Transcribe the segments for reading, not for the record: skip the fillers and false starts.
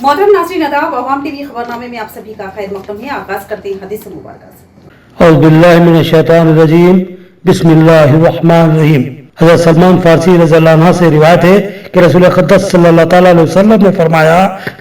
मोहतरम नाज़रीन अदाब अवाम टीवी खबरनामे में आप सभी का खैर मक़दम है। आगाज करते हैं हदीस मुबारक से। औज़ु बिल्लाहि मिनश शैतानिर रजीम, बिस्मिल्लाहिर रहमानिर रहीम। हज़रत सलमान फारसी रज़ियल्लाहु अन्हु से रिवायत है कि रसूल अक़दस सल्लल्लाहु तआला अलैहि वसल्लम ने फरमाया,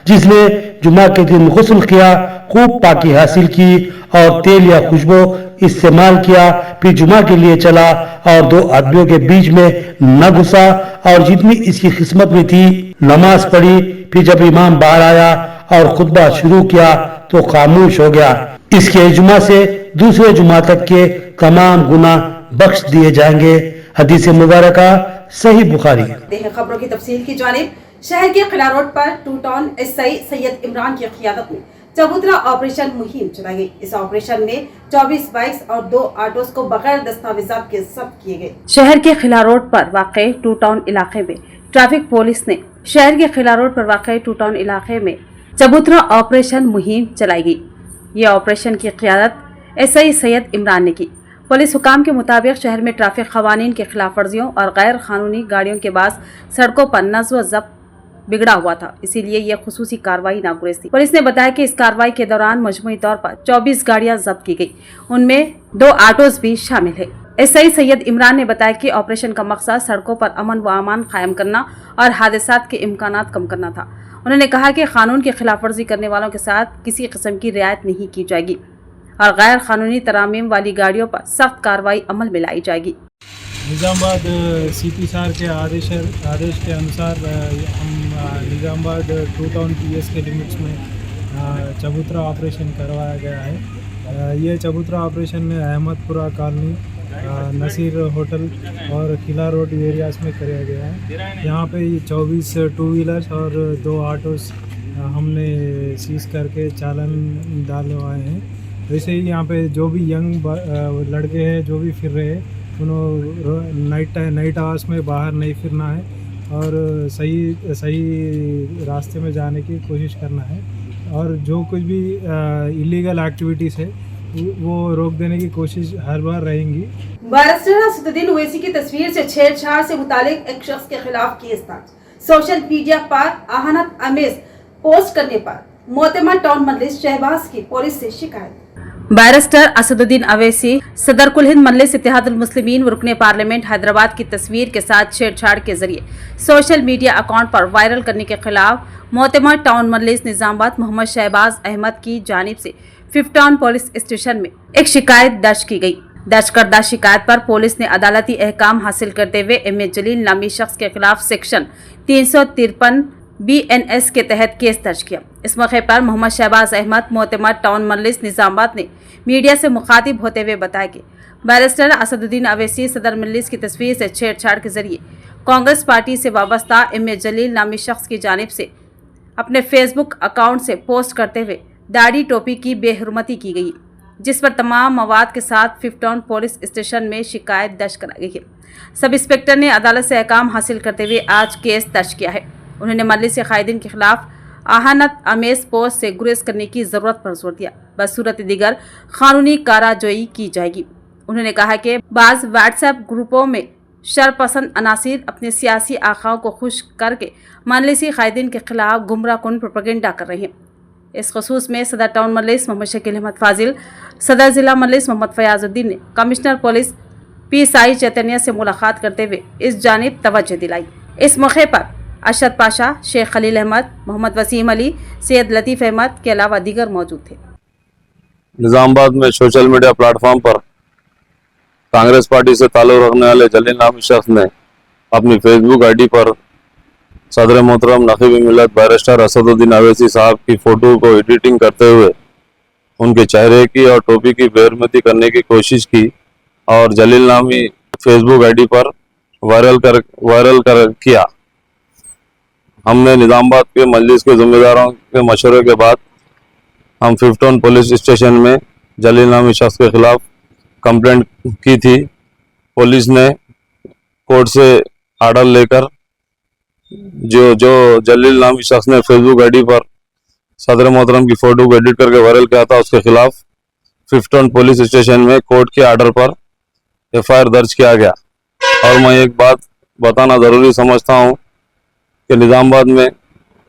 जिसने जुमा के दिन गुस्ल किया, खूब पाकी हासिल की और तेल या खुशबू इस्तेमाल किया, फिर जुमा के लिए चला और दो आदमियों के बीच में न घुसा और जितनी इसकी किस्मत में थी नमाज पढ़ी, फिर जब इमाम बाहर आया और खुतबा शुरू किया तो खामोश हो गया, इसके जुमा से दूसरे जुमा तक के तमाम गुनाह बख्श दिए जाएंगे। हदीस मुबारका सही बुखारी। खबरों की तफसील की जानिब। शहर के किला रोड पर two town SI Syed Imran की क़ियादत में चबूतरा ऑपरेशन मुहिम चलाई गई। इस ऑपरेशन में 24 बाइक्स और 2 ऑटोस को बगैर दस्तावेजात के जब्त किए गए। शहर के किला रोड पर वाक़े टू टाउन इलाके में ट्रैफिक पुलिस ने चबूतरा ऑपरेशन मुहिम चलाई गई। ये ऑपरेशन की क़ियादत एसआई सैयद इमरान ने की। पुलिस हुकाम के मुताबिक शहर में ट्रैफिक क़वानीन के खिलाफ वर्जियों और गैर कानूनी गाड़ियों के बाद सड़कों पर नज़्म व ज़ब्त बिगड़ा हुआ था, इसीलिए यह खुसूसी कार्रवाई नागुरेज थी। पुलिस ने बताया कि इस कार्रवाई के दौरान मजमूई तौर पर 24 गाड़ियां जब्त की गई, उनमें 2 ऑटोज भी शामिल है। एसआई सैयद इमरान ने बताया कि ऑपरेशन का मकसद सड़कों पर अमन व अमान कायम करना और हादसात के इम्कानात कम करना था। उन्होंने कहा कि कानून की खिलाफ वर्जी करने वालों के साथ किसी किस्म की रियायत नहीं की जाएगी और गैर कानूनी तरामीम वाली गाड़ियों पर सख्त कार्रवाई अमल में लाई जाएगी। निज़ामाबाद सीपी सार के आदेश के अनुसार हम निज़ामाबाद टू टाउन पीएस के लिमिट्स में चबूतरा ऑपरेशन करवाया गया है। ये चबूतरा operation Ahmedpura colony, Naseer hotel और किला रोड एरियाज़ में किया गया है। यहाँ पे 24 टू व्हीलर्स और 2 ऑटोस हमने सीज करके चालान डालवाए हैं। वैसे ही यहाँ पे जो भी यंग लड़के हैं जो भी फिर रहे हैं, उन्होंने नाइट आवर्स में बाहर नहीं फिरना है और सही रास्ते में जाने की कोशिश करना है और जो कुछ भी इलीगल एक्टिविटीज़ है वो रोक देने की कोशिश हर बार रहेंगी। बैरिस्टर असदुद्दीन ओवैसी की तस्वीर से छेड़छाड़ से मुतालिक एक शख्स के खिलाफ केस दर्ज। सोशल मीडिया पर आहानत आमेज पोस्ट करने पर मोहतरमा टाउन मजलिस शहबाज की पुलिस से शिकायत। बैरिस्टर असदुद्दीन ओवैसी सदर कुल हिंद मजलिस इत्तेहादुल मुस्लिमीन रुकने पार्लियामेंट हैदराबाद की तस्वीर के साथ छेड़छाड़ के जरिए सोशल मीडिया अकाउंट पर वायरल करने के खिलाफ मोहतरमा टाउन मजलिस निजामाबाद मोहम्मद शहबाज अहमद की जानिब से 5 टाउन पुलिस स्टेशन में एक शिकायत दर्ज की गई। दर्ज करदा शिकायत पर पुलिस ने अदालती अहकाम हासिल करते हुए एम जलील नामी शख्स के खिलाफ सेक्शन 353 BNS के तहत केस दर्ज किया। इस मौके पर मोहम्मद शहबाज अहमद मोहतरमा टाउन मजलिस निजामाबाद ने मीडिया से मुखातिब होते हुए बताया कि बैरिस्टर असदुद्दीन ओवैसी सदर मजलिस की तस्वीर से छेड़छाड़ के जरिए कांग्रेस पार्टी से वाबस्ता एम जलील नामी शख्स की जानिब से अपने फेसबुक अकाउंट से पोस्ट करते हुए दाढ़ी टोपी की बेहुरमती की गई, जिस पर तमाम मवाद के साथ 5 टाउन पुलिस स्टेशन में शिकायत दर्ज कराई गई है। सब इंस्पेक्टर ने अदालत से अहकाम हासिल करते हुए आज केस दर्ज किया है। उन्होंने मजलिस के कायदीन के खिलाफ आहानत आमेज पोस्ट से गुरेज करने की ज़रूरत पर जोर दिया, बसूरत दीगर कानूनी कार्रवाई की जाएगी। उन्होंने कहा कि बाज़ व्हाट्सएप ग्रुपों में शरपसंद अनासिर अपने सियासी आखाओं को खुश करके मजलिसी कायदीन के खिलाफ गुमराह कुन प्रोपेगेंडा कर रहे हैं। इस खसूस में सदर टाउन मजलिस मोहम्मद शकील अहमद फाजिल, सदर जिला मजलिस मोहम्मद फयाजुद्दीन ने कमिश्नर पुलिस PSI चैतन्य से मुलाकात करते हुए इस जानिब तवज्जो दिलाई। इस मौके पर अशरफ पाशा, शेख खलील अहमद, मोहम्मद वसीम अली, सैयद लतीफ़ अहमद के अलावा दीगर मौजूद थे। निजामाबाद में सोशल मीडिया प्लेटफॉर्म पर कांग्रेस पार्टी से ताल्लुक़ रखने वाले जलील नामी शख्स ने अपनी फेसबुक आईडी पर सदर मोहतरम नकीब मिल्लत बैरिस्टर असदुद्दीन ओवैसी साहब की फ़ोटो को एडिटिंग करते हुए उनके चेहरे की और टोपी की बेहरमती करने की कोशिश की और जलील नामी फेसबुक आईडी पर वायरल कर किया। हमने निजामाबाद के मजलिस के ज़िम्मेदारों के मशवरे के बाद हम 5 टाउन पुलिस स्टेशन में जलील नामी शख्स के खिलाफ कंप्लेंट की थी। पुलिस ने कोर्ट से आर्डर लेकर जो जलील नामी शख्स ने फेसबुक आईडी पर सदर मोहतरम की फ़ोटो को एडिट करके वायरल किया था, उसके खिलाफ 5 टाउन पुलिस स्टेशन में कोर्ट के आर्डर पर FIR दर्ज किया गया। और मैं एक बात बताना ज़रूरी समझता हूँ कि निज़ामाबाद में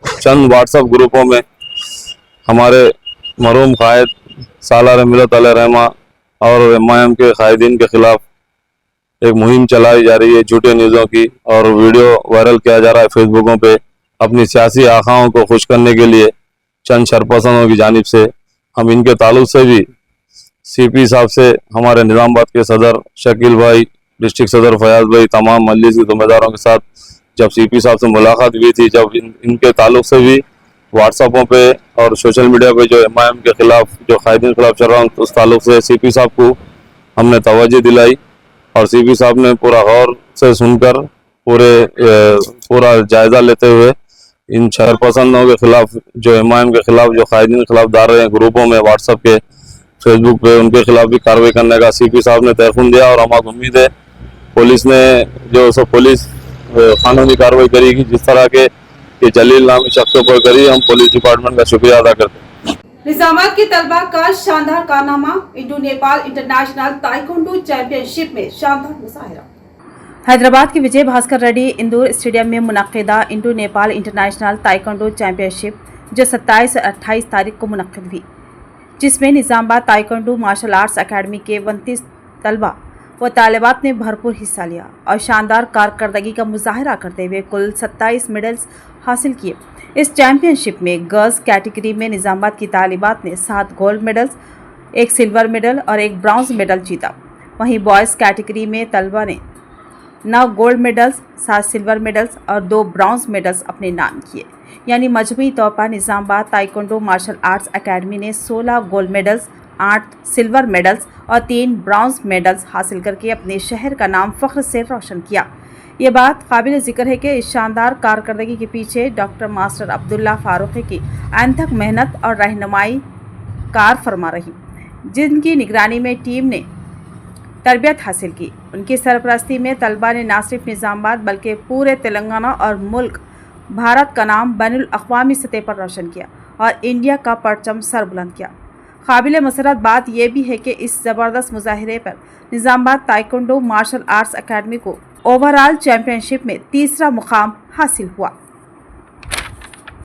चंद व्हाट्सएप ग्रुपों में हमारे मरहूम कायद सालार मिलत अलैहि रहमा और एमआईएम के कायदीन के खिलाफ एक मुहिम चलाई जा रही है झूठे न्यूज़ों की, और वीडियो वायरल किया जा रहा है फेसबुकों पे अपनी सियासी आखाओं को खुश करने के लिए चंद शरपसंदों की जानिब से। हम इनके ताल्लुक से भी सीपी साहब से, हमारे निज़ामाबाद के सदर शकील भाई, डिस्ट्रिक्ट सदर फयाज भाई, तमाम मजलिस के ज़िम्मेदारों के साथ जब सीपी साहब से मुलाकात हुई थी, जब इनके ताल्लुक से भी व्हाट्सएपों पे और सोशल मीडिया पे जो एमआईएम के खिलाफ, जो कायदीन के खिलाफ चल रहा है, उस ताल्लुक से सीपी साहब को हमने तवज्जो दिलाई और सीपी साहब ने पूरा गौर से सुनकर पूरा जायजा लेते हुए इन शरपसंदों के खिलाफ, जो एमआईएम के खिलाफ, जो कायदीन के खिलाफ डाल रहे हैं ग्रुपों में, व्हाट्सएप के, फेसबुक पे, उनके खिलाफ भी कार्रवाई करने का सीपी साहब ने तयखुन दिया। और हमारी उम्मीद है पुलिस ने पुलिस कानूनी कार्रवाई करेगी जिस तरह के ये जलील नामी शख्स पर करी। हम पुलिस डिपार्टमेंट का शुक्रिया अदा करते हैं। निजामाबाद के तलबा का शानदार कारनामा, Indo Nepal international taekwondo championship में शानदार मुजाहिरा। हैदराबाद के विजय भास्कर रेड्डी इंदौर स्टेडियम में मुनक्किदा Indo Nepal international taekwondo championship जो 27 से 28 तारीख को मुनक्किद हुई, जिसमें Nizamabad taekwondo martial arts academy के 29 तलबा व तालिबात ने भरपूर हिस्सा लिया और शानदार कारकर्दगी का मुजाहिरा करते हुए कुल 27 मेडल्स हासिल किए। इस चैंपियनशिप में गर्ल्स कैटेगरी में निजामाबाद की तालिबात ने 7 गोल्ड मेडल्स, 1 सिल्वर मेडल और 1 ब्रॉन्ज मेडल जीता। वहीं बॉयज़ कैटेगरी में तलबा ने 9 गोल्ड मेडल्स, 7 सिल्वर मेडल्स और 2 ब्रॉन्ज मेडल्स अपने नाम किए। यानी मजमूई तौर पर Nizamabad taekwondo martial arts academy ने 16 गोल्ड मेडल्स, 8 सिल्वर मेडल्स और 3 ब्रॉन्ज मेडल्स हासिल करके अपने शहर का नाम फ़ख्र से रोशन किया। ये बात काबिल ज़िक्र है कि इस शानदार कारकर्दगी के पीछे डॉक्टर मास्टर अब्दुल्ला फारूकी की अनथक मेहनत और रहनुमाई कार फरमा रही, जिनकी निगरानी में टीम ने तरबियत हासिल की। उनकी सरपरस्ती में तलबा ने न सिर्फ निज़ामाबाद बल्कि पूरे तेलंगाना और मुल्क भारत का नाम बैनुल अक़वामी सतह पर रोशन किया और इंडिया का परचम सर बुलंद किया। काबिल मसरत बात यह भी है कि इस ज़बरदस्त मुजाहिरे पर Nizamabad taekwondo martial arts academy को ओवरऑल चैंपियनशिप में 3रा मुकाम हासिल हुआ।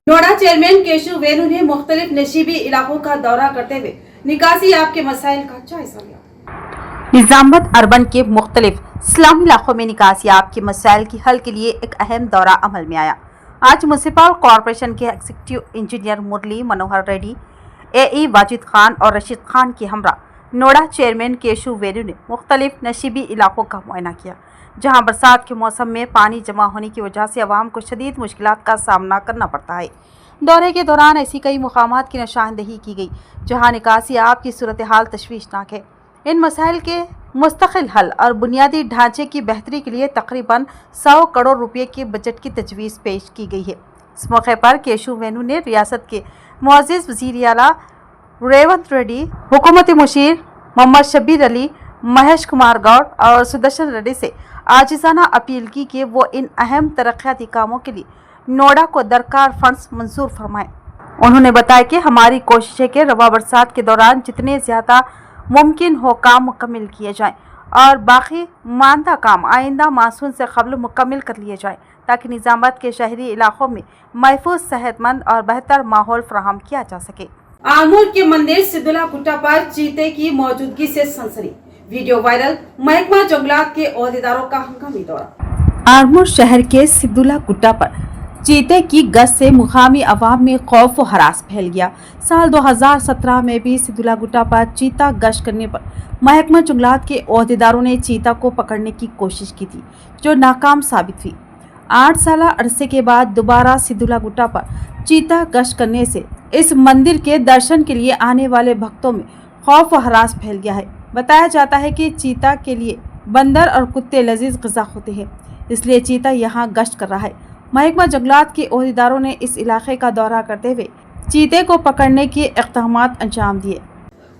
नोएडा चेयरमैन केशव वेणु ने मुख्तलिफ नशीबी इलाकों का दौरा करते हुए निकासी आपके मसाइल का जायजा लिया। निजामाबाद अर्बन के मुख्तलिफ स्लम इलाकों में निकासी आपके मसाइल की हल के लिए एक अहम दौरा अमल में आया। आज म्युनिसिपल कॉरपोरेशन के executive engineer Murli Manohar Reddy, AE Wajid Khan और रशीद खान की हमरा नोएडा चेयरमैन केशव वेणु ने मुख्तलिफ नशीबी इलाकों का मुआयना किया, जहां बरसात के मौसम में पानी जमा होने की वजह से अवाम को शदीद मुश्किलात का सामना करना पड़ता है। दौरे के दौरान ऐसी कई मुकामात की निशानदही की गई जहां निकासी आप की सूरत हाल तशवीशनाक है। इन मसाइल के मुस्तकिल हल और बुनियादी ढांचे की बेहतरी के लिए तकरीबन 100 करोड़ रुपये के बजट की तजवीज़ पेश की गई है। इस मौके पर केशव वेणु ने रियासत के मुअज़्ज़िज़ वज़ीर आला रेवंत रेड्डी, हुकूमती मुशीर मोहम्मद शब्बीर अली, महेश कुमार गौड़ और सुदर्शन रेड्डी से आजिज़ाना अपील की कि वो इन अहम तरक्याती कामों के लिए नोएडा को दरकार फंड्स मंजूर फरमाएं। उन्होंने बताया कि हमारी कोशिश है कि रवा बरसात के दौरान जितने ज़्यादा मुमकिन हो काम मुकम्मल किए जाएं और बाकी मानदा काम आइंदा मानसून से कबल मुकम्मल कर लिए जाएं, ताकि निज़ामाबाद के शहरी इलाकों में महफूज, सेहतमंद और बेहतर माहौल फराहम किया जा सके। आमूर के मंदिर सिद्धुला गुट्टा पर चीते की मौजूदगी से सनसनी, वीडियो वायरल, महकमा जंगलात के ओहदेदारों का हंगामी दौरा। आरमूर शहर के सिद्धुला गुट्टा पर चीते की गश्त से मुकामी अवाम में खौफ व हरास फैल गया। साल 2017 में भी सिद्धुला गुट्टा पर चीता गश्त करने पर महकमा जंगलात के ओहदेदारों ने चीता को पकड़ने की कोशिश की थी, जो नाकाम साबित हुई। 8 साल अरसे के बाद दोबारा सिद्धुला गुट्टा पर चीता गश्त करने से इस मंदिर के दर्शन के लिए आने वाले भक्तों में खौफ व हरास फैल गया है। बताया जाता है कि चीता के लिए बंदर और कुत्ते लजीज ग़िज़ा होते हैं, इसलिए चीता यहाँ गश्त कर रहा है। महकमा जंगलात के ओहदेदारों ने इस इलाके का दौरा करते हुए चीते को पकड़ने के इक़दामात अंजाम दिए।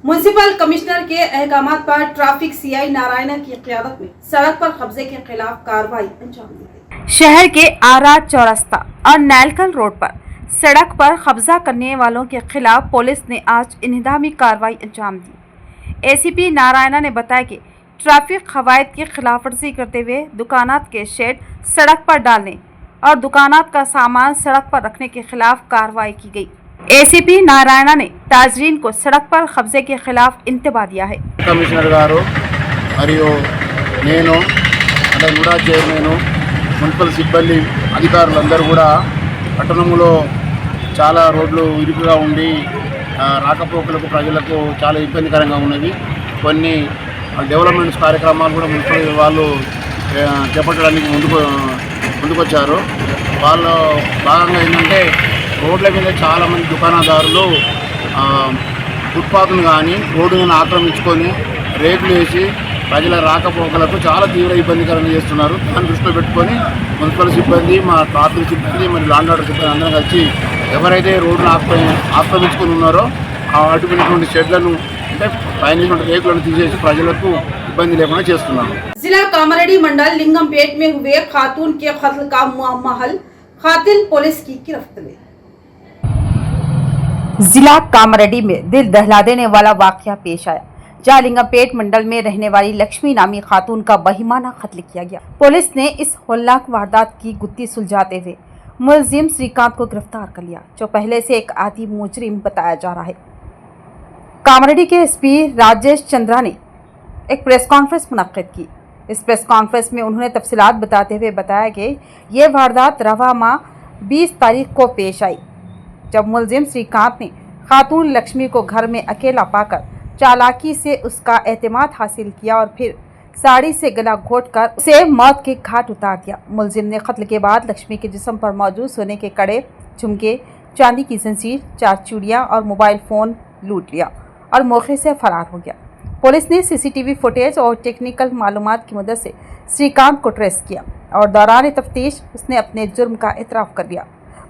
म्युनिसिपल कमिश्नर के अहकामात पर ट्रैफिक CI नारायणा की क़यादत में सड़क पर कब्जे के खिलाफ कार्रवाई अंजाम दी गई। शहर के आर चौरस्ता और नैलकल रोड पर सड़क पर कब्जा करने वालों के खिलाफ पुलिस ने आज इंहदामी कार्रवाई अंजाम दी। ACP नारायणा ने बताया कि ट्रैफिक क़वाइद की खिलाफ वर्जी करते हुए दुकानात के शेड सड़क पर डालने, और दुकानात का सामान सड़क पर रखने के खिलाफ कार्रवाई की गई। एसीपी नारायणा ने ताजरीन को सड़क पर कब्जे के खिलाफ इंतबाह दिया है। కమిషనర్ గారు మరియు నేను అంటే ముడా చైర్మన్ మున్సిపల్ సిబ్బంది అధికారులందరూ కూడా పట్టణంలో చాలా రోడ్లు ఇరుకుగా ఉండి రాకపోకలకు ప్రజలకు చాలా ఇబ్బందికరంగా ఉన్నవి. కొన్ని డెవలప్మెంట్స్ కార్యక్రమాలు కూడా మున్సిపల్ వాళ్ళు చేపట్టడానికి ముందుకొచ్చారు. వాళ్ళు భాగంగా ఏంటంటే రోడ్ల మీద చాలామంది దుకాణదారులు ఫుట్పాత్ను కానీ రోడ్డును ఆక్రమించుకొని రేకులు వేసి ప్రజల రాకపోకలకు చాలా తీవ్ర ఇబ్బందికరంగా చేస్తున్నారు. దాన్ని దృష్టిలో పెట్టుకొని మున్సిపల్ సిబ్బంది, మా ట్రాఫిక్ సిబ్బంది, మరి లాండ్ ఆర్డర్ సిబ్బంది అందరం కలిసి ఎవరైతే రోడ్డును ఆక్రమించుకొని ఉన్నారో అటువంటి షెడ్లను అంటే పైన రేకులను తీసేసి ప్రజలకు ఇబ్బంది లేకుండా చేస్తున్నాము. जिला कामारेड्डी मंडल लिंगमपेट में हुए खातून के कत्ल का मुअम्मा हल, कातिल पुलिस की गिरफ्त में। जिला कामारेड्डी में दिल दहला देने वाला वाकया पेश आया, जहां लिंगमपेट मंडल में रहने वाली लक्ष्मी नामी खातून का बहिमाना कत्ल किया गया। पुलिस ने इस होलनाक वारदात की गुत्थी सुलझाते हुए मुलजिम श्रीकांत को गिरफ्तार कर लिया, जो पहले से एक आदी मुजरिम बताया जा रहा है। कामारेड्डी के एसपी राजेश चंद्रा ने एक प्रेस कॉन्फ्रेंस मुनक्किद की। इस प्रेस कॉन्फ्रेंस में उन्होंने तफसीलात बताते हुए बताया कि ये वारदात रवा माह 20 तारीख को पेश आई, जब मुलजिम श्रीकांत ने खातून लक्ष्मी को घर में अकेला पाकर चालाकी से उसका एतमाद हासिल किया और फिर साड़ी से गला घोंटकर उसे मौत के घाट उतार दिया। मुलजिम ने कत्ल के बाद लक्ष्मी के जिस्म पर मौजूद सोने के कड़े, झुमके, चांदी की जंजीर, 4 चूड़ियां और मोबाइल फ़ोन लूट लिया और मौके से फरार हो गया। पुलिस ने सीसीटीवी फुटेज और टेक्निकल मालूमात की मदद से श्रीकांत को ट्रेस किया और दौरान तफ्तीश उसने अपने जुर्म का इतराफ़ कर दिया।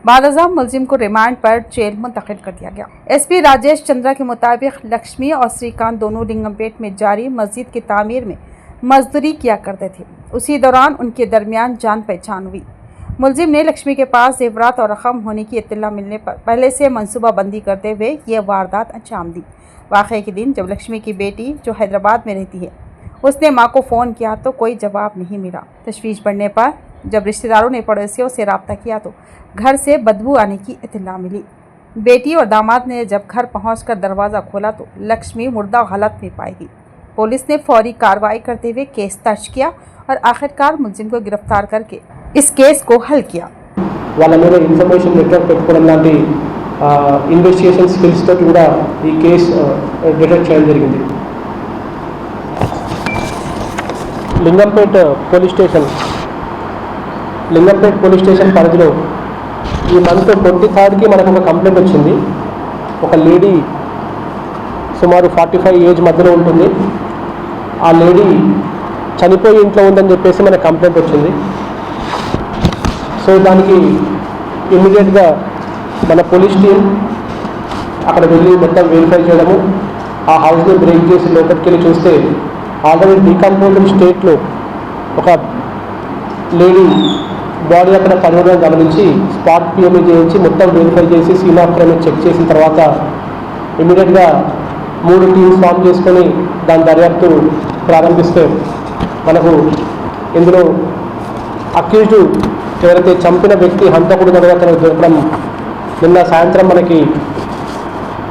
बादशाह मुलजिम को रिमांड पर जेल मुंतकिल कर दिया गया। एसपी राजेश चंद्रा के मुताबिक लक्ष्मी और श्रीकांत दोनों लिंगमपेट में जारी मस्जिद की तामीर में मजदूरी किया करते थे। उसी दौरान उनके दरमियान जान पहचान हुई। मुलजिम ने लक्ष्मी के पास जेवरात और रकम होने की इत्तला मिलने पर पहले से मनसूबाबंदी करते हुए ये वारदात अंजाम दी। वाक़े के दिन जब लक्ष्मी की बेटी, जो हैदराबाद में रहती है, उसने मां को फ़ोन किया तो कोई जवाब नहीं मिला। तशवीश बढ़ने पर जब रिश्तेदारों ने पड़ोसियों से रब्ता किया तो घर से बदबू आने की इत्तला मिली। बेटी और दामाद ने जब घर पहुंचकर दरवाज़ा खोला तो लक्ष्मी मुर्दा हालत में पाई गई। पुलिस ने फौरी कार्रवाई करते हुए केस दर्ज किया और आखिरकार मुलजिम को गिरफ्तार करके इस केस को हल किया। వాళ్ళ మీద ఇన్ఫర్మేషన్ నెట్వర్క్ పెట్టుకోవడం లాంటి ఇన్వెస్టిగేషన్ స్కిల్స్ తోటి కూడా ఈ కేసు డిటెక్ట్ చేయడం జరిగింది. లింగంపేట్ పోలీస్ స్టేషన్ పరిధిలో ఈ మంత్ 23కి మనకు ఒక కంప్లైంట్ వచ్చింది. ఒక లేడీ సుమారు 45 ఏజ్ మధ్యలో ఉంటుంది. ఆ లేడీ చనిపోయి ఇంట్లో ఉందని చెప్పేసి మనకు కంప్లైంట్ వచ్చింది. సో దానికి ఇమ్మీడియట్గా మన పోలీస్ టీం అక్కడ వెళ్ళి మొత్తం వెరిఫై చేయడము, ఆ హౌస్ని బ్రేక్ చేసి లోపలికి వెళ్ళి చూస్తే ఆల్రెడీ డీకంపోజ్డ్ స్టేట్లో ఒక లేడీ బాడీ అక్కడ పడడం గమనించి స్పాట్ పిఎంఈ చేయించి మొత్తం వెరిఫై చేసి సీన్ ఆఫ్ క్రైమ్ చెక్ చేసిన తర్వాత ఇమ్మీడియట్గా 3 టీమ్స్ ఫామ్ చేసుకొని దాని దర్యాప్తు ప్రారంభిస్తే మనకు ఇందులో అక్యూజ్డ్ ఎవరైతే చంపిన వ్యక్తి హంతకుడు దొరకడం నిన్న సాయంత్రం మనకి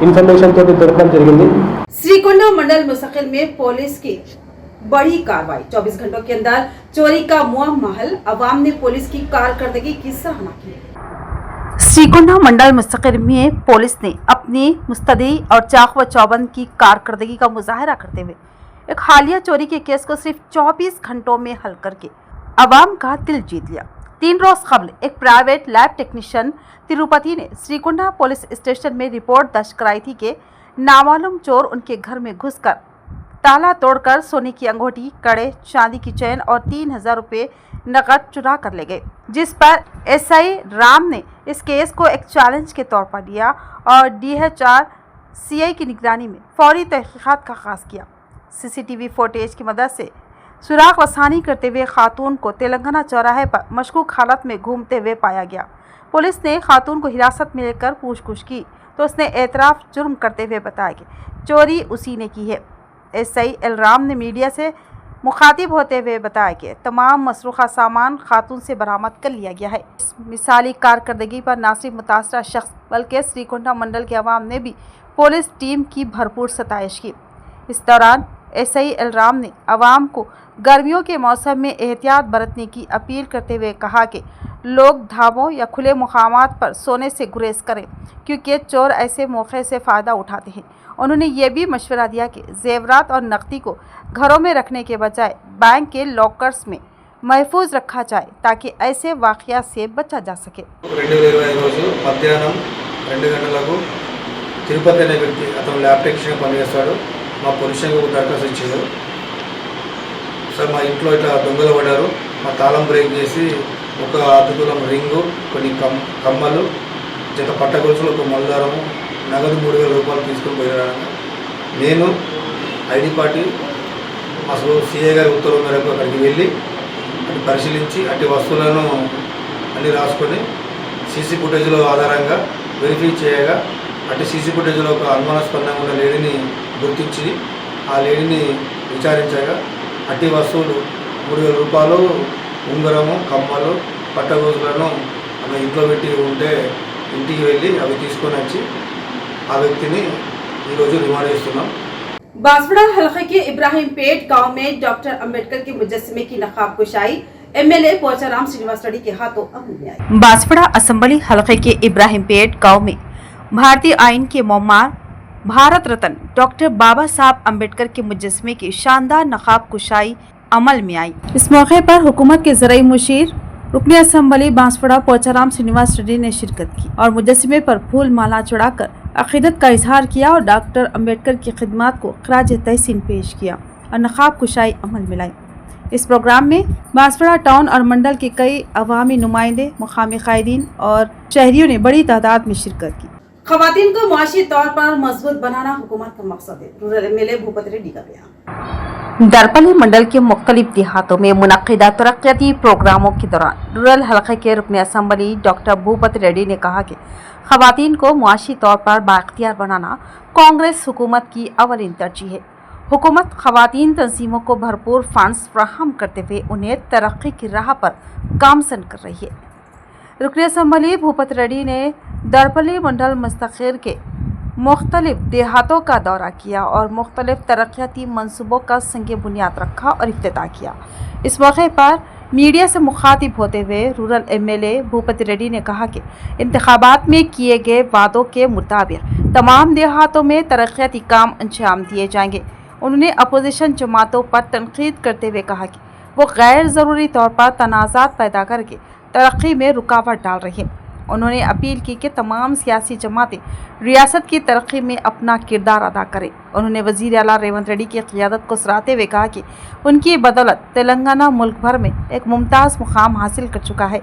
ఇన్ఫర్మేషన్ తోటి దొరకడం జరిగింది. श्रीकुंडा मंडल मुस्तकिल में पुलिस की बड़ी कार्रवाई, 24 घंटों के अंदर चोरी का मुअम्मा हल, अवाम ने पुलिस की कारकर्दगी की सराहना की। श्रीकुंडा मंडल मुस्तकिल में पुलिस ने अपनी मुस्तदी और चाक व चौबंद की कारकर्दगी का मुजाहरा करते हुए एक हालिया चोरी के केस को सिर्फ 24 घंटों में हल करके अवाम का दिल जीत लिया। 3 रोज कबल एक प्राइवेट लैब टेक्नीशियन तिरुपति ने श्रीकुंडा पुलिस स्टेशन में रिपोर्ट दर्ज कराई थी कि नामालूम चोर उनके घर में घुसकर ताला तोड़कर सोने की अंगूठी, कड़े, चांदी की चैन और 3000 रुपये नकद चुरा कर ले गए, जिस पर एसआई राम ने इस केस को एक चैलेंज के तौर पर लिया और DHR CI की निगरानी में फौरी तहकीकात का आगाज़ किया। सीसीटीवी फुटेज की मदद से सुराग रसानी करते हुए खातून को तेलंगाना चौराहे पर मशकूक हालत में घूमते हुए पाया गया। पुलिस ने खातून को हिरासत में लेकर पूछताछ की तो उसने एतराफ़ जुर्म करते हुए बताया कि चोरी उसी ने की है। एसआई एल राम ने मीडिया से मुखातिब होते हुए बताया कि तमाम मसरूखा सामान खातून से बरामद कर लिया गया है। इस मिसाली कारकर्दगी पर न सिर्फ मुतासरा शख्स बल्कि श्रीकुंडा मंडल के अवाम ने भी पुलिस टीम की भरपूर सताइश की। इस दौरान SI एलराम ने अवाम को गर्मियों के मौसम में एहतियात बरतने की अपील करते हुए कहा कि लोग ढाबों या खुले मुकामात पर सोने से गुरेज करें क्योंकि चोर ऐसे मौके से फ़ायदा उठाते हैं। उन्होंने ये भी मशवरा दिया कि जेवरात और नकदी को घरों में रखने के बजाय बैंक के लॉकर्स में महफूज रखा जाए ताकि ऐसे वाक़यात से बचा जा सके। 2025 రోజు మధ్యాహ్నం 2 గంటలకు తిరుపతి అనే వ్యక్తి అతను ల్యాబ్ టెక్నీషియన్ పనిచేస్తాడు. మా పొజిషన్కి దరఖాస్తు ఇచ్చారు. సార్ మా ఇంట్లో ఇట్లా దొంగలు పడ్డారు, మా తాళం బ్రేక్ చేసి ఒక అతుకులం రింగు, కొన్ని కమ్మలు, జత పట్ట గొలుసులు, ఒక మల్దారము, నగదు 3000 రూపాయలు తీసుకుని పోయారు. నేను ఐడి పార్టీ అసలు సిఐ గారి ఉత్తర్వు మేరకు అక్కడికి వెళ్ళి అటు పరిశీలించి అటు వస్తువులను అన్నీ రాసుకొని సీసీ ఫుటేజ్లో ఆధారంగా వెరిఫై చేయగా అటు సీసీ ఫుటేజ్లో ఒక అనుమానాస్పదంగా ఉన్న లేడీని గుర్తించి ఆ లేడీని విచారించగా అట్టి వస్తువులు 3000 రూపాయలు, ఉంగరము, కమ్మలు, పట్టగోజులను ఆమె ఇంట్లో పెట్టి ఉంటే ఇంటికి వెళ్ళి అవి తీసుకొని వచ్చి ఆ వ్యక్తిని ఈరోజు రిమాండ్ చేస్తున్నాం. बांसवाड़ा हलके के इब्राहिम पेट गांव में डॉक्टर अंबेडकर के मुजस्समे की नकाब कुशाई MLA पोचाराम श्रीनिवास रेड्डी के हाथों अमल में आई। बांसवाड़ा असेंबली हलके के इब्राहिम पेट गाँव में भारतीय आइन के मोमार भारत रत्न डॉक्टर बाबा साहब अंबेडकर के मुजस्समे की शानदार नकाब कुशाई अमल में आई। इस मौके पर हुकूमत के ज़राई मुशीर रुकनी असेंबली बांसवाड़ा पोचाराम श्रीनिवास रेड्डी ने शिरकत की और मुजस्समे पर फूल माला चढ़ाकर अकीदत का इजहार किया और डॉक्टर अंबेडकर की खिदमत को खराज तहसीन पेश किया और नकाब कुशाई अमल में लाई। इस प्रोग्राम में बांसवाड़ा टाउन और मंडल के कई अवामी नुमाइंदे, मुकामी कायदीन और शहरियों ने बड़ी तादाद में शिरकत की। खवातीन को मुआशी तौर पर मजबूत बनाना हुकूमत का मकसद है, रूरल MLA भूपत रेड्डी का बयान। दरपली मंडल के मुख्तलिफ देहातों में मुनक्किदा तरक्याती प्रोग्रामों के दौरान रूरल हलके के रुकन असेंबली डॉक्टर भूपत रेड्डी ने कहा कि खवातीन को मुआशी तौर पर बाख्तियार बनाना कांग्रेस हुकूमत की अवलिन तरजीह है। हुकूमत खवातीन तंजीमों को भरपूर फंड्स फराहम करते हुए उन्हें तरक्की की राह पर गामजन कर रही है। रुकन असेंबली भूपत रेड्डी ने दरपली मंडल मुस्तकिर के मुख्तलिफ देहातों का दौरा किया और मुख्तलिफ तरक्याती मनसूबों का संग बुनियाद रखा और इफ्तिताह किया। इस मौके पर मीडिया से मुखातिब होते हुए रूरल MLA भूपत रेड्डी ने कहा कि इंतखाबात में किए गए वादों के मुताबिक तमाम देहातों में तरक्याती काम अंजाम दिए जाएंगे। उन्होंने अपोजिशन जमातों पर तनकीद करते हुए कहा कि वो गैर ज़रूरी तौर पर तनाज़ात पैदा करके तरक्की में रुकावट डाल रही हैं। उन्होंने अपील की कि तमाम सियासी जमातें रियासत की तरक्की में अपना किरदार अदा करें। उन्होंने वज़ीर आला रेवंत रेड्डी की क़ियादत को सराहते हुए कहा कि उनकी बदौलत तेलंगाना मुल्क भर में एक मुमताज़ मुकाम हासिल कर चुका है।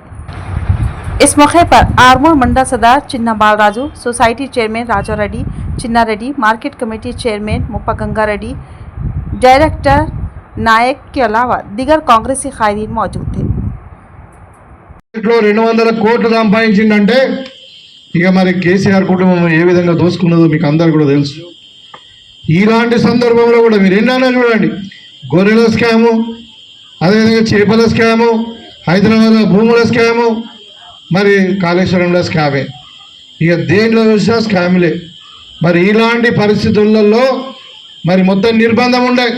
इस मौके पर आरमूर मंडल सदर Chinna Balraju, society chairman Raja Reddy, Chinna Reddy, market committee chairman Muppa Ganga Reddy, director Nayak के अलावा दीगर कांग्रेसी कायदीन मौजूद थे। 200 కోట్లు సంపాదించిందంటే ఇక మరి కేసీఆర్ కుటుంబం ఏ విధంగా దోసుకున్నదో మీకు అందరు కూడా తెలుసు. ఇలాంటి సందర్భంలో కూడా మీరు ఎన్నైనా చూడండి, గొర్రెల స్కాము, అదేవిధంగా చేపల స్కాము, హైదరాబాద్లో భూముల స్కాము, మరి కాళేశ్వరంలో స్కామే, ఇక దేంట్లో చూసినా స్కాములే. మరి ఇలాంటి పరిస్థితులలో మరి మొత్తం నిర్బంధం ఉండే,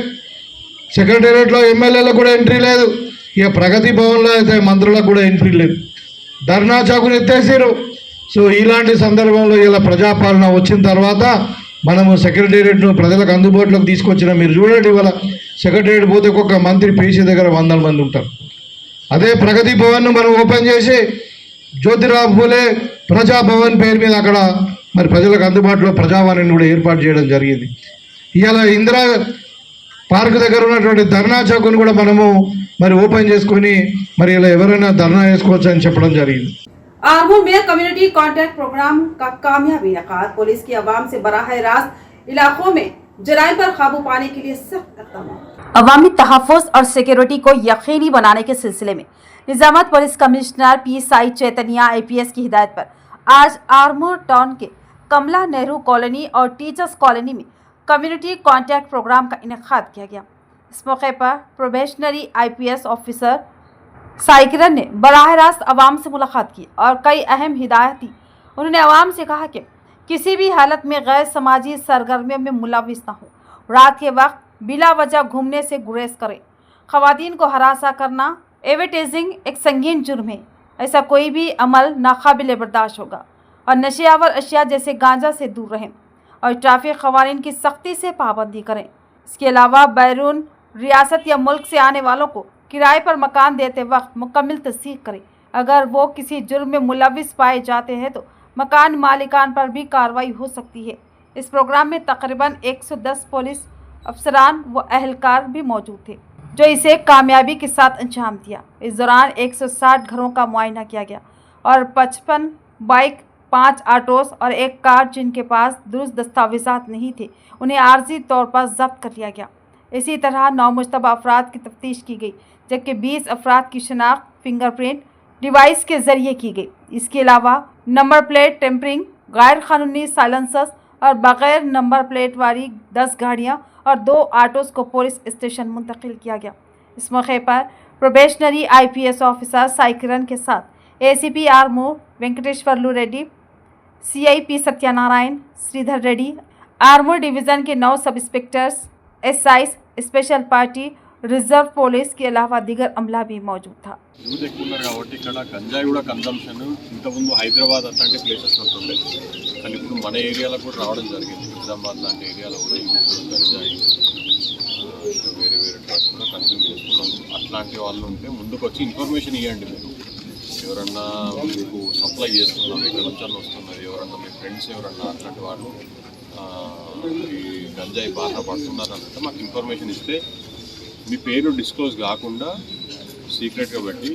సెక్రటేరియట్లో ఎమ్మెల్యేలకు కూడా ఎంట్రీ లేదు, ఇక ప్రగతి భవన్లో అయితే మంత్రులకు కూడా ఎంట్రీ లేదు, ధర్నా చౌకుని ఎత్తేసారు. సో ఇలాంటి సందర్భంలో ఇలా ప్రజాపాలన వచ్చిన తర్వాత మనము సెక్రటేరియట్ను ప్రజలకు అందుబాటులోకి తీసుకొచ్చిన మీరు చూడండి, ఇవాళ సెక్రటేరియట్ పోతే ఒక్కొక్క మంత్రి పేషీ దగ్గర 100 మంది ఉంటారు. అదే ప్రగతి భవన్ను మనం ఓపెన్ చేసి జ్యోతిరావు ఫూలే ప్రజాభవన్ పేరు మీద అక్కడ మరి ప్రజలకు అందుబాటులో ప్రజావాణిని కూడా ఏర్పాటు చేయడం జరిగింది. ఇవాళ ఇందిరా పార్క్ దగ్గర ఉన్నటువంటి ధర్నా చౌక్ను కూడా మనము మరి ఓపెన్ చేసుకొని మరి ఇలా ఎవరైనా ధర్నా చేసుకోవచ్చు అని చెప్పడం జరిగింది. आरमूर में कम्युनिटी कांटेक्ट प्रोग्राम का कामयाबी इनेकाद, पुलिस की आवाम से बराह रास्त इलाकों में जराइम पर काबू पाने के लिए सख्त इक़दाम। अवामी तहफ़्फ़ुज़ और सिक्योरिटी को यकीनी बनाने के सिलसिले में निज़ामत police commissioner PSI Chaitanya IPS की हिदायत पर आज आरमूर टाउन के कमला नेहरू कॉलोनी और टीचर्स कॉलोनी में कम्युनिटी कांटेक्ट प्रोग्राम का इनेकाद किया गया। इस मौके पर प्रोबेशनरी IPS ऑफिसर साइकिरन ने बराह रास्त आवाम से मुलाकात की और कई अहम हिदायत दी। उन्होंने आवाम से कहा कि किसी भी हालत में गैर समाजी सरगर्मियों में मुलविस न हो, रात के वक्त बिला वजह घूमने से गुरेज करें। ख़वातीन को हरासा करना, एडवर्टाइजिंग एक संगीन जुर्म है। ऐसा कोई भी अमल नाकाबिल बर्दाश्त होगा और नशेआवर अशिया जैसे गांजा से दूर रहें और ट्रैफिक क़वानीन की सख्ती से पाबंदी करें। इसके अलावा बैरून रियासत या मुल्क से आने वालों को किराए पर मकान देते वक्त मुकम्मल तस्दीक करें। अगर वो किसी जुर्म में मुलविस पाए जाते हैं तो मकान मालिकान पर भी कार्रवाई हो सकती है। इस प्रोग्राम में तकरीबन 110 पुलिस अफसरान व अहलकार भी मौजूद थे जो इसे कामयाबी के साथ अंजाम दिया। इस दौरान 160 घरों का मुआयना किया गया और 55 बाइक, 5 ऑटोस और 1 कार जिनके पास दुरुस्त दस्तावेजात नहीं थे उन्हें आर्जी तौर पर जब्त कर लिया गया। इसी तरह 9 मुश्तबा अफराद की तफ्तीश की गई जबकि 20 अफराद की शनाख्त फिंगरप्रिंट डिवाइस के जरिए की गई। इसके अलावा नंबर प्लेट टेम्परिंग, गैर कानूनी साइलेंसर्स और बगैर नंबर प्लेट वाली 10 गाड़ियाँ और 2 ऑटोस को पुलिस स्टेशन मुंतकिल किया गया। इस मौके पर प्रोबेशनरी IPS ऑफिसर साइकिरन के साथ ACP Armoor Venkateshwarlu Reddy, CIP Satyanarayana, Sridhar Reddy, Armoor division के 9 sub inspectors, SIs, special party, reserve police के अलावा दीगर अमला भी मौजूद था। యూత్ ఎక్కువ ఉన్నారు కాబట్టి ఇక్కడ గంజాయి కూడా కన్జంప్షన్ ఇంతకుముందు హైదరాబాద్ అట్లాంటి ప్లేసెస్ ఉంటుండే, కానీ ఇప్పుడు మన ఏరియాలో కూడా రావడం జరిగింది. నిజామాబాద్ లాంటి ఏరియాలో కూడా యూత్ గంజాయి ఇంకా వేరే వేరే డ్రగ్స్ కూడా కన్జ్యూమ్ చేస్తున్నాం. అట్లాంటి వాళ్ళు ఉంటే ముందుకు వచ్చి ఇన్ఫర్మేషన్ ఇవ్వండి. మీరు ఎవరన్నా మీకు సప్లై చేస్తున్నాం, ఎక్కడ నుంచి వస్తున్నది, ఎవరన్నా మీ ఫ్రెండ్స్ ఎవరన్నా అట్లాంటి వాళ్ళు ఈ గంజాయి బాగా పడుతున్నారు అంటే మాకు ఇన్ఫర్మేషన్ ఇస్తే మీ పేరు డిస్క్లోజ్ కాకుండా సీక్రెట్గా పెట్టి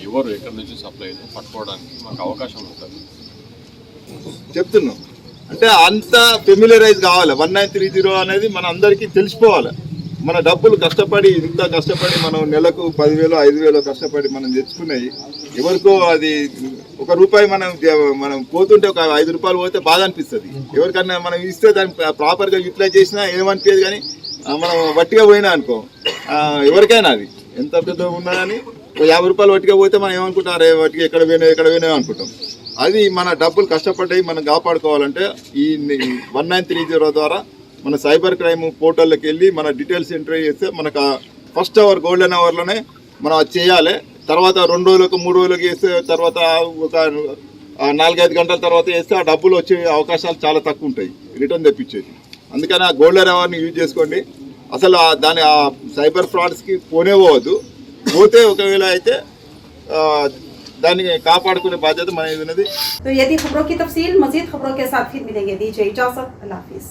ఎవరు ఎక్కడి నుంచి సప్లై అయితే పట్టుకోవడానికి మాకు అవకాశం ఉంటుంది. చెప్తున్నాం అంటే అంత ఫెమిలియరైజ్ కావాలి. 1930 అనేది మన అందరికీ తెలిసిపోవాలి. మన డబ్బులు కష్టపడి ఇంత కష్టపడి మనం నెలకు 10,000 5,000 కష్టపడి మనం తెచ్చుకున్నాయి ఎవరికో అది ₹1 మనం పోతుంటే ఒక ₹5 పోతే బాధ అనిపిస్తుంది. ఎవరికన్నా మనం ఇస్తే దాన్ని ప్రాపర్గా యూటిలైజ్ చేసినా ఏమనిపించదు. కానీ మనం వట్టిగా పోయినా అనుకో, ఎవరికైనా అది ఎంత పెద్ద ఉన్నా కానీ ₹50 వట్టిగా పోతే మనం ఏమనుకుంటాం, అరే వట్టిగా ఎక్కడ పోయినా అనుకుంటాం. అది మన డబ్బులు కష్టపడ్డాయి మనం కాపాడుకోవాలంటే ఈ 1930 ద్వారా మన సైబర్ క్రైమ్ పోర్టల్లోకి వెళ్ళి మన డీటెయిల్స్ ఎంట్రీ చేస్తే మనకు ఫస్ట్ అవర్ గోల్డెన్ అవర్లోనే మనం అది చేయాలి. తర్వాత 2 రోజులకు 3 రోజులకు వేస్తే తర్వాత ఒక 4-5 గంటల తర్వాత వేస్తే ఆ డబ్బులు వచ్చే అవకాశాలు చాలా తక్కువ ఉంటాయి రిటర్న్ తెప్పించేది. అందుకని ఆ గోల్డెన్ అవర్ని యూజ్ చేసుకోండి. అసలు దాని ఆ సైబర్ ఫ్రాడ్స్కి పోవద్దు. పోతే ఒకవేళ అయితే దాన్ని కాపాడుకునే బాధ్యత మన మీద ఉన్నది. तो यदि खबरों की तफसील मजीद खबरों के साथ फिर मिलेंगे। दीजिए इजाजत, अल्लाह हाफिज़।